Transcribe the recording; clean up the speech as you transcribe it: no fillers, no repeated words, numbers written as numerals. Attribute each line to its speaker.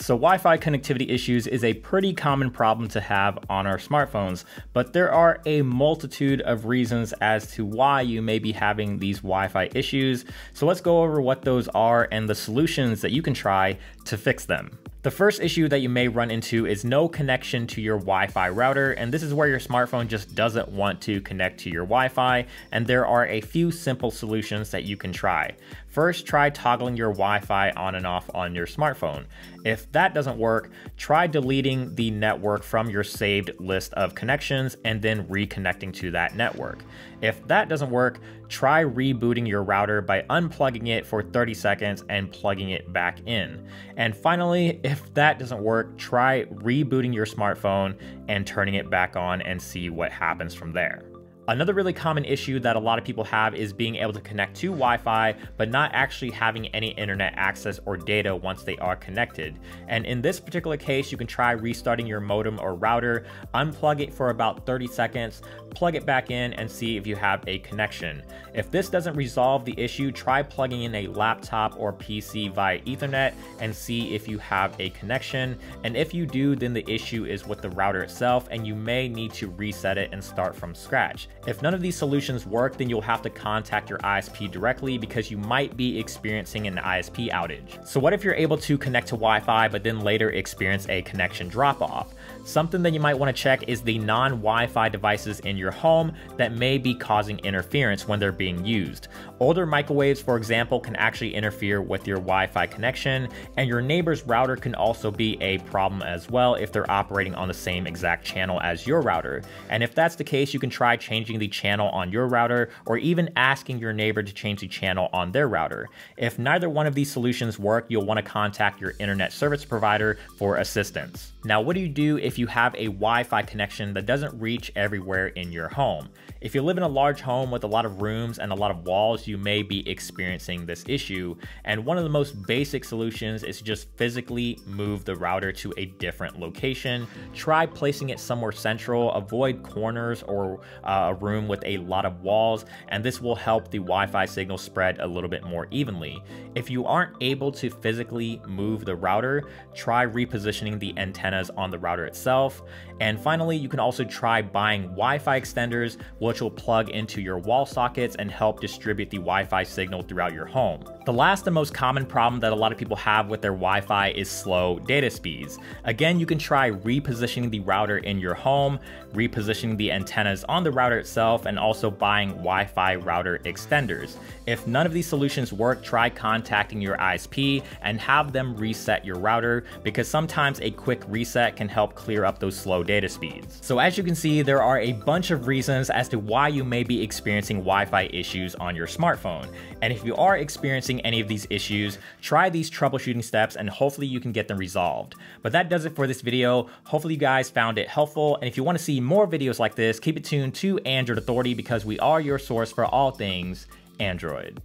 Speaker 1: So Wi-Fi connectivity issues is a pretty common problem to have on our smartphones, but there are a multitude of reasons as to why you may be having these Wi-Fi issues. So let's go over what those are and the solutions that you can try to fix them. The first issue that you may run into is no connection to your Wi-Fi router, and this is where your smartphone just doesn't want to connect to your Wi-Fi, and there are a few simple solutions that you can try. First, try toggling your Wi-Fi on and off on your smartphone. If that doesn't work, try deleting the network from your saved list of connections and then reconnecting to that network. If that doesn't work, try rebooting your router by unplugging it for 30 seconds and plugging it back in. And finally, if that doesn't work, try rebooting your smartphone and turning it back on and see what happens from there. Another really common issue that a lot of people have is being able to connect to Wi-Fi, but not actually having any internet access or data once they are connected. And in this particular case, you can try restarting your modem or router, unplug it for about 30 seconds, plug it back in and see if you have a connection. If this doesn't resolve the issue, try plugging in a laptop or PC via Ethernet and see if you have a connection. And if you do, then the issue is with the router itself and you may need to reset it and start from scratch. If none of these solutions work, then you'll have to contact your ISP directly because you might be experiencing an ISP outage. So what if you're able to connect to Wi-Fi but then later experience a connection drop-off? Something that you might want to check is the non-Wi-Fi devices in your home that may be causing interference when they're being used. Older microwaves, for example, can actually interfere with your Wi-Fi connection, and your neighbor's router can also be a problem as well if they're operating on the same exact channel as your router. And if that's the case, you can try changing the channel on your router or even asking your neighbor to change the channel on their router. If neither one of these solutions work, you'll want to contact your internet service provider for assistance. Now, what do you do if you have a Wi-Fi connection that doesn't reach everywhere in your home? If you live in a large home with a lot of rooms and a lot of walls, you may be experiencing this issue. And one of the most basic solutions is to just physically move the router to a different location. Try placing it somewhere central, avoid corners or a room with a lot of walls, and this will help the Wi-Fi signal spread a little bit more evenly. If you aren't able to physically move the router, try repositioning the antennas on the router itself. And finally, you can also try buying Wi-Fi extenders, which will plug into your wall sockets and help distribute the Wi-Fi signal throughout your home. The last and most common problem that a lot of people have with their Wi-Fi is slow data speeds. Again, you can try repositioning the router in your home, repositioning the antennas on the router itself, and also buying Wi-Fi router extenders. If none of these solutions work, try contacting your ISP and have them reset your router, because sometimes a quick reset can help clear up those slow data speeds. So as you can see, there are a bunch of reasons as to why you may be experiencing Wi-Fi issues on your smartphone. And if you are experiencing any of these issues, try these troubleshooting steps and hopefully you can get them resolved. But that does it for this video. Hopefully you guys found it helpful. And if you want to see more videos like this, keep it tuned to Android Authority because we are your source for all things Android.